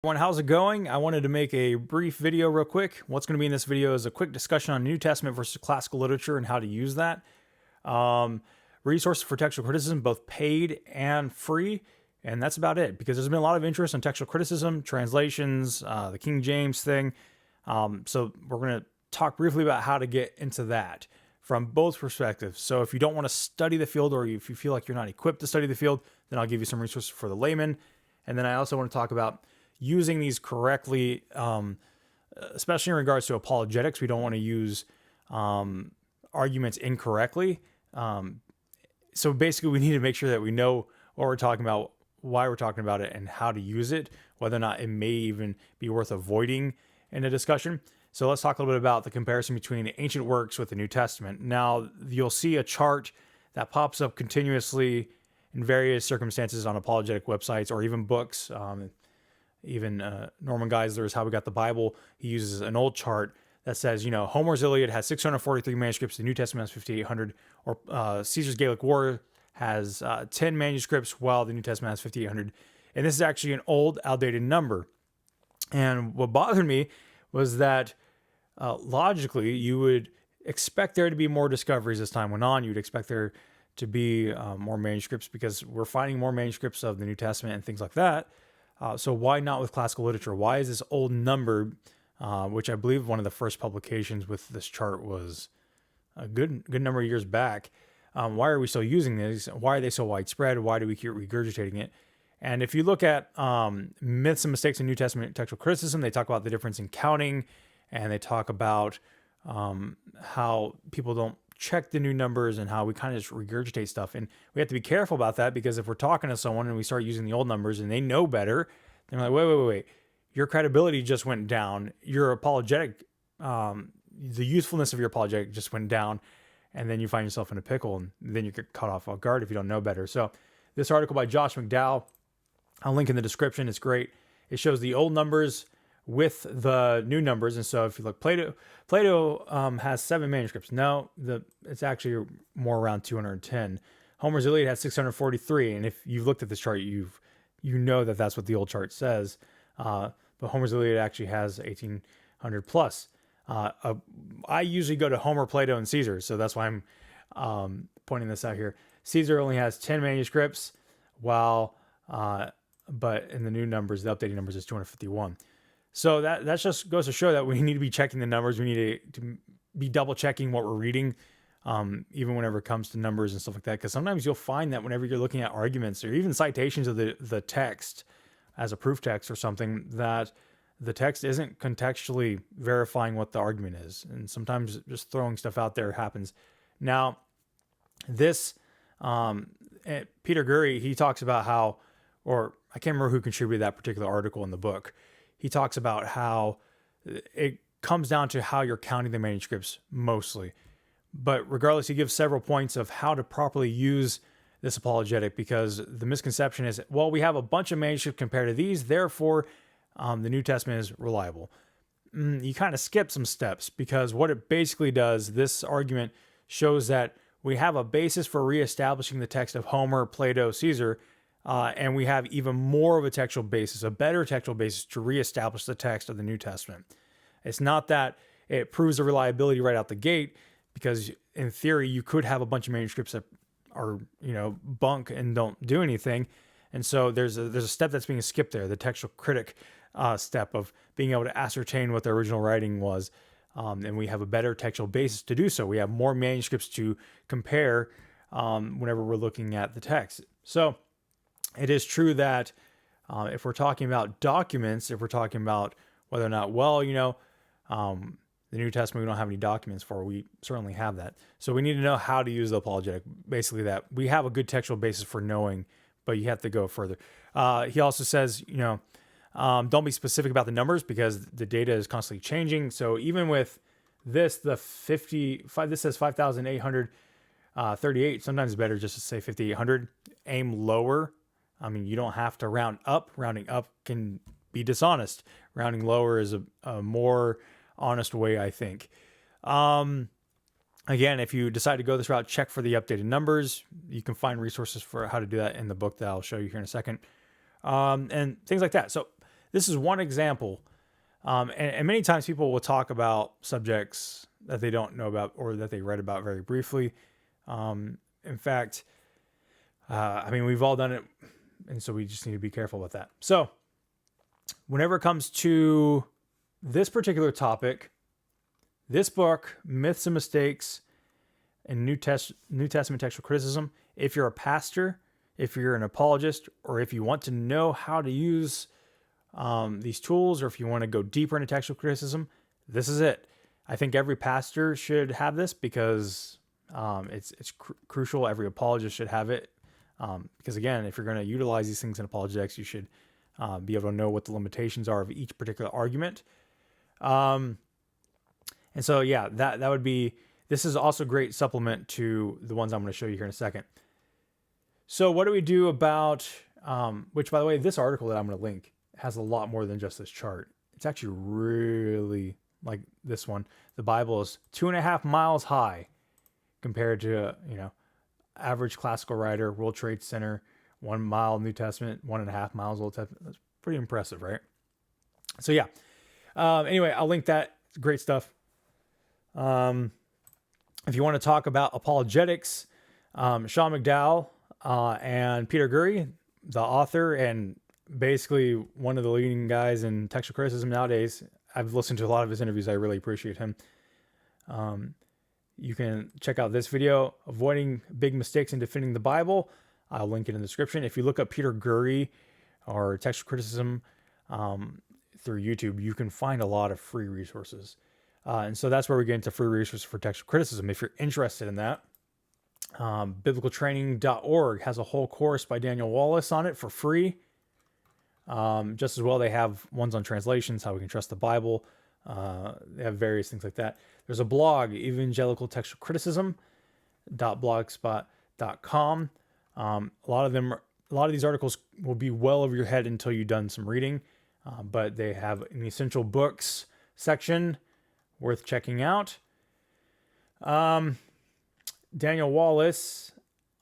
Everyone, how's it going? I wanted to make a brief video real quick. What's going to be in this video is a quick discussion on New Testament versus classical literature and how to use that. Resources for textual criticism, both paid and free. And that's about it, because there's been a lot of interest in textual criticism, translations, the King James thing. So we're going to talk briefly about how to get into that from both perspectives. So if you don't want to study the field, or if you feel like you're not equipped to study the field, then I'll give you some resources for the layman. And then I also want to talk about using these correctly, especially in regards to apologetics. We don't want to use arguments incorrectly. So basically, we need to make sure that we know what we're talking about, why we're talking about it, and how to use it, whether or not it may even be worth avoiding in a discussion. So let's talk a little bit about the comparison between the ancient works with the New Testament. Now, you'll see a chart that pops up continuously in various circumstances on apologetic websites or even books. Even Norman Geisler's How We Got the Bible, he uses an old chart that says, Homer's Iliad has 643 manuscripts, the New Testament has 5,800, or Caesar's Gallic War has 10 manuscripts, while the New Testament has 5,800. And this is actually an old, outdated number. And what bothered me was that logically, you would expect there to be more discoveries as time went on. You'd expect there to be more manuscripts, because we're finding more manuscripts of the New Testament and things like that. So why not with classical literature? Why is this old number, which I believe one of the first publications with this chart was a good number of years back? Why are we still using these? Why are they so widespread? Why do we keep regurgitating it? And if you look at myths and mistakes in New Testament textual criticism, they talk about the difference in counting, and they talk about how people don't check the new numbers and how we kind of just regurgitate stuff. And we have to be careful about that, because if we're talking to someone and we start using the old numbers and they know better, they're like, wait, your credibility just went down. Your apologetic, the usefulness of your apologetic just went down. And then you find yourself in a pickle, and then you get caught off guard if you don't know better. So this article by Josh McDowell, I'll link in the description. It's great. It shows the old numbers with the new numbers. And so if you look, Plato has 7 manuscripts. No, it's actually more around 210. Homer's Iliad has 643. And if you've looked at this chart, you know that that's what the old chart says. But Homer's Iliad actually has 1800 plus. I usually go to Homer, Plato, and Caesar. So that's why I'm pointing this out here. Caesar only has 10 manuscripts, while but in the new numbers, the updated numbers is 251. So that just goes to show that we need to be checking the numbers. We need to be double checking what we're reading, even whenever it comes to numbers and stuff like that. Because sometimes you'll find that whenever you're looking at arguments or even citations of the text as a proof text or something, that the text isn't contextually verifying what the argument is. And sometimes just throwing stuff out there happens. Now, this, Peter Gurry, he talks about how, or I can't remember who contributed that particular article in the book. He talks about how it comes down to how you're counting the manuscripts mostly. But regardless, he gives several points of how to properly use this apologetic, because the misconception is, well, we have a bunch of manuscripts compared to these, therefore the New Testament is reliable. You kind of skip some steps, because what it basically does, this argument shows that we have a basis for reestablishing the text of Homer, Plato, Caesar, and we have even more of a textual basis, a better textual basis to reestablish the text of the New Testament. It's not that it proves the reliability right out the gate, because in theory, you could have a bunch of manuscripts that are, bunk and don't do anything. And so there's a step that's being skipped there, the textual critic step of being able to ascertain what the original writing was. And we have a better textual basis to do so. We have more manuscripts to compare whenever we're looking at the text. So it is true that if we're talking about documents, if we're talking about whether or not, the New Testament, we don't have any documents for, we certainly have that. So we need to know how to use the apologetic. Basically that we have a good textual basis for knowing, but you have to go further. He also says, don't be specific about the numbers, because the data is constantly changing. So even with this, this says 5,838. Sometimes it's better just to say 5,800. Aim lower. I mean, you don't have to round up. Rounding up can be dishonest. Rounding lower is a more honest way, I think. Again, if you decide to go this route, check for the updated numbers. You can find resources for how to do that in the book that I'll show you here in a second. And things like that. So this is one example. And many times people will talk about subjects that they don't know about or that they read about very briefly. In fact, we've all done it, and so we just need to be careful with that. So whenever it comes to this particular topic, this book, Myths and Mistakes in New Testament Textual Criticism, if you're a pastor, if you're an apologist, or if you want to know how to use these tools, or if you want to go deeper into textual criticism, this is it. I think every pastor should have this because it's crucial. Every apologist should have it because, again, if you're going to utilize these things in apologetics, you should be able to know what the limitations are of each particular argument. And so, yeah, that would be, this is also a great supplement to the ones I'm going to show you here in a second. So what do we do about, which, by the way, this article that I'm going to link has a lot more than just this chart. It's actually really like this one. The Bible is 2.5 miles high compared to, average classical writer, World Trade Center, 1 mile New Testament, 1.5 miles Old Testament. That's pretty impressive, right? So yeah. Anyway, I'll link that. It's great stuff. If you want to talk about apologetics, Sean McDowell and Peter Gurry, the author and basically one of the leading guys in textual criticism nowadays. I've listened to a lot of his interviews. I really appreciate him. You can check out this video, Avoiding Big Mistakes in Defending the Bible. I'll link it in the description. If you look up Peter Gurry or textual criticism through YouTube, you can find a lot of free resources. And so that's where we get into free resources for textual criticism. If you're interested in that, biblicaltraining.org has a whole course by Daniel Wallace on it for free. Just as well, they have ones on translations, how we can trust the Bible. They have various things like that. There's a blog, Evangelical Textual Criticism.blogspot.com. A lot of these articles will be well over your head until you've done some reading. But they have an essential books section worth checking out. Daniel Wallace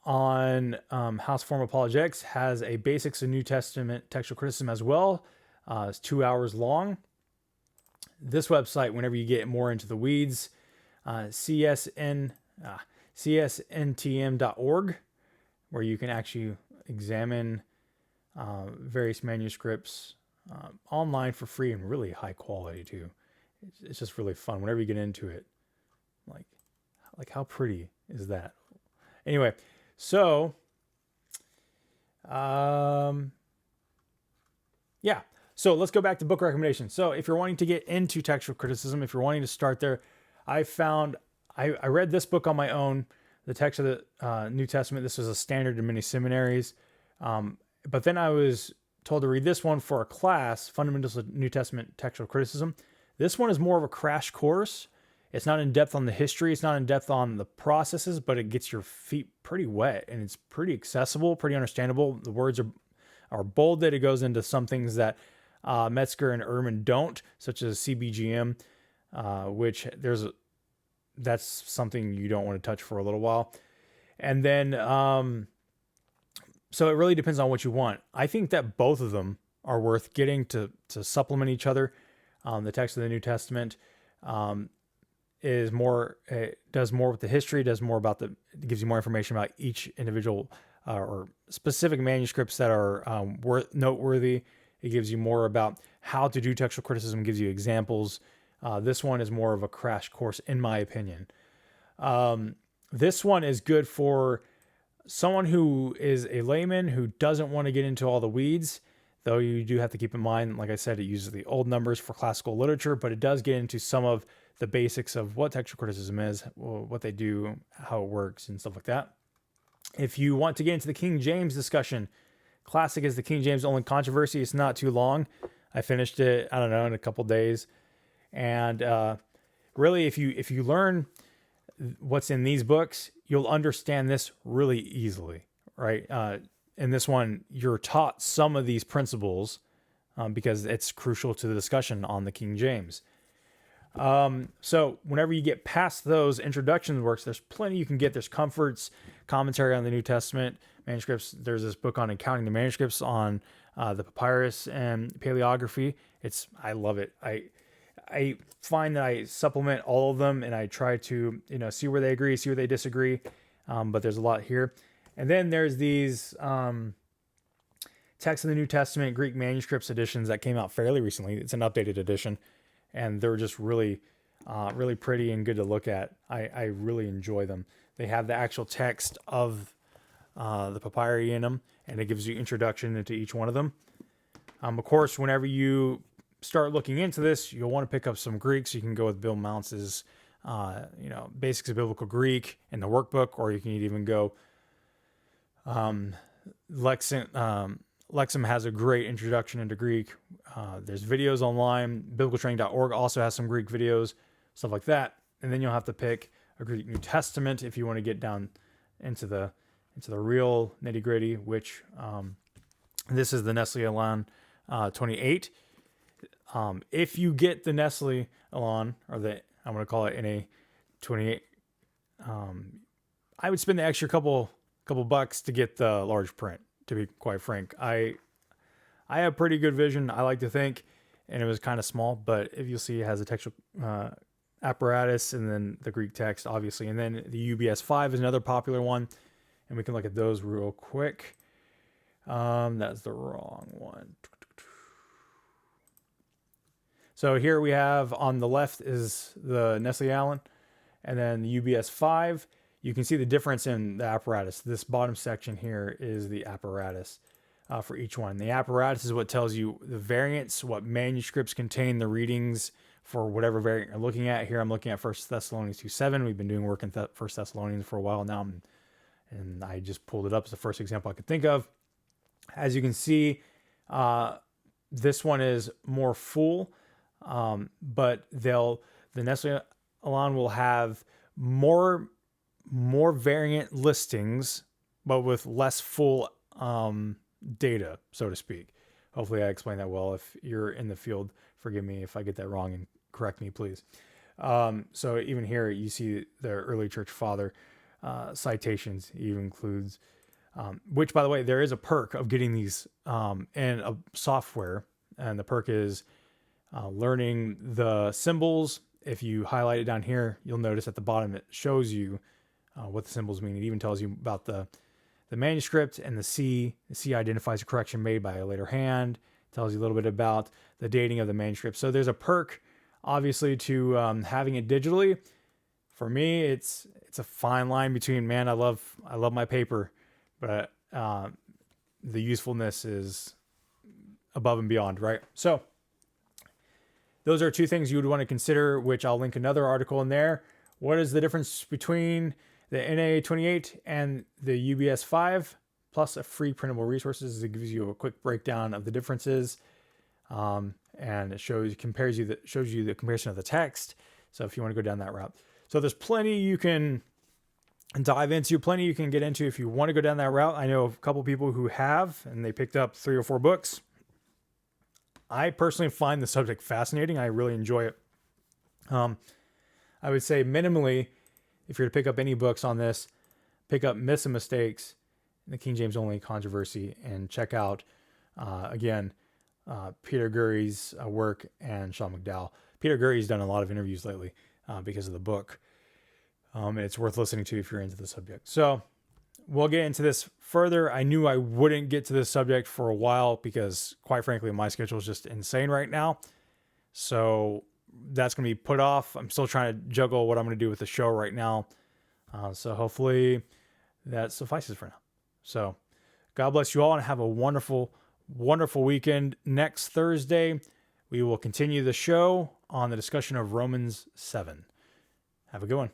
on House Form Apologetics has a Basics of New Testament Textual Criticism as well. It's 2 hours long. This website, whenever you get more into the weeds, csntm.org, where you can actually examine various manuscripts online for free and really high quality too. It's just really fun whenever you get into it. Like how pretty is that? Anyway, so yeah. So let's go back to book recommendations. So if you're wanting to get into textual criticism, if you're wanting to start there, I read this book on my own, the text of the New Testament. This was a standard in many seminaries. But then I was told to read this one for a class, Fundamentals of New Testament Textual Criticism. This one is more of a crash course. It's not in depth on the history. It's not in depth on the processes, but it gets your feet pretty wet and it's pretty accessible, pretty understandable. The words are bolded. It goes into some things that Metzger and Ehrman don't, such as CBGM, which that's something you don't want to touch for a little while. And then, so it really depends on what you want. I think that both of them are worth getting to supplement each other. The text of the New Testament does more with the history, gives you more information about each individual or specific manuscripts that are noteworthy. It gives you more about how to do textual criticism, gives you examples. This one is more of a crash course, in my opinion. This one is good for someone who is a layman who doesn't want to get into all the weeds, though you do have to keep in mind, like I said, it uses the old numbers for classical literature, but it does get into some of the basics of what textual criticism is, what they do, how it works, and stuff like that. If you want to get into the King James discussion, classic is the King James only controversy. It's not too long. I finished it, I don't know, in a couple days. And really, if you learn what's in these books, you'll understand this really easily, right? In this one, you're taught some of these principles because it's crucial to the discussion on the King James. So whenever you get past those introduction works, there's plenty you can get. There's Comforts, commentary on the New Testament, manuscripts. There's this book on Accounting the Manuscripts on the papyrus and paleography. I love it. I find that I supplement all of them and I try to, see where they agree, see where they disagree. But there's a lot here. And then there's these Text of the New Testament Greek manuscripts editions that came out fairly recently. It's an updated edition, and they're just really, really pretty and good to look at. I really enjoy them. They have the actual text of the papyri in them, and it gives you introduction into each one of them. Of course, whenever you start looking into this, you'll want to pick up some Greek, so you can go with Bill Mounce's, Basics of Biblical Greek in the workbook, or you can even go. Lexham has a great introduction into Greek. There's videos online. Biblicaltraining.org also has some Greek videos, stuff like that. And then you'll have to pick a Greek New Testament if you want to get down into the real nitty gritty. Which this is the Nestle Aland 28. If you get the Nestle Aland, or I'm going to call it NA 28, I would spend the extra couple bucks to get the large print. To be quite frank, I have pretty good vision, I like to think, and it was kind of small, but if you'll see, it has a textual apparatus and then the Greek text, obviously, and then the UBS 5 is another popular one, and we can look at those real quick. That's the wrong one. So here we have on the left is the Nestle Aland, and then the UBS 5. You can see the difference in the apparatus. This bottom section here is the apparatus for each one. The apparatus is what tells you the variants, what manuscripts contain the readings for whatever variant you're looking at. Here I'm looking at 1 Thessalonians 2:7. We've been doing work in 1 Thessalonians for a while now, and I just pulled it up as the first example I could think of. As you can see, this one is more full, but the Nestle Aland will have more variant listings, but with less full data, so to speak. Hopefully I explained that well. If you're in the field, forgive me if I get that wrong and correct me, please. So even here, you see the early church father citations. He even includes, which, by the way, there is a perk of getting these in a software, and the perk is learning the symbols. If you highlight it down here, you'll notice at the bottom it shows you what the symbols mean. It even tells you about the manuscript and the C. The C identifies a correction made by a later hand. It tells you a little bit about the dating of the manuscript. So there's a perk, obviously, to having it digitally. For me, it's a fine line between, man, I love my paper, but the usefulness is above and beyond, right? So those are two things you would want to consider, which I'll link another article in there. What is the difference between the NA28 and the UBS 5, plus a free printable resources? It gives you a quick breakdown of the differences, and it shows you the comparison of the text. So if you want to go down that route, so there's plenty you can dive into, plenty you can get into if you want to go down that route. I know a couple people who have, and they picked up 3 or 4 books. I personally find the subject fascinating. I really enjoy it. I would say minimally, if you're to pick up any books on this, pick up Myths and Mistakes, the King James Only Controversy, and check out, Peter Gurry's work and Sean McDowell. Peter Gurry's done a lot of interviews lately because of the book. And it's worth listening to if you're into the subject. So we'll get into this further. I knew I wouldn't get to this subject for a while because, quite frankly, my schedule is just insane right now. So that's going to be put off. I'm still trying to juggle what I'm going to do with the show right now. So hopefully that suffices for now. So God bless you all and have a wonderful, wonderful weekend. Next Thursday, we will continue the show on the discussion of Romans 7. Have a good one.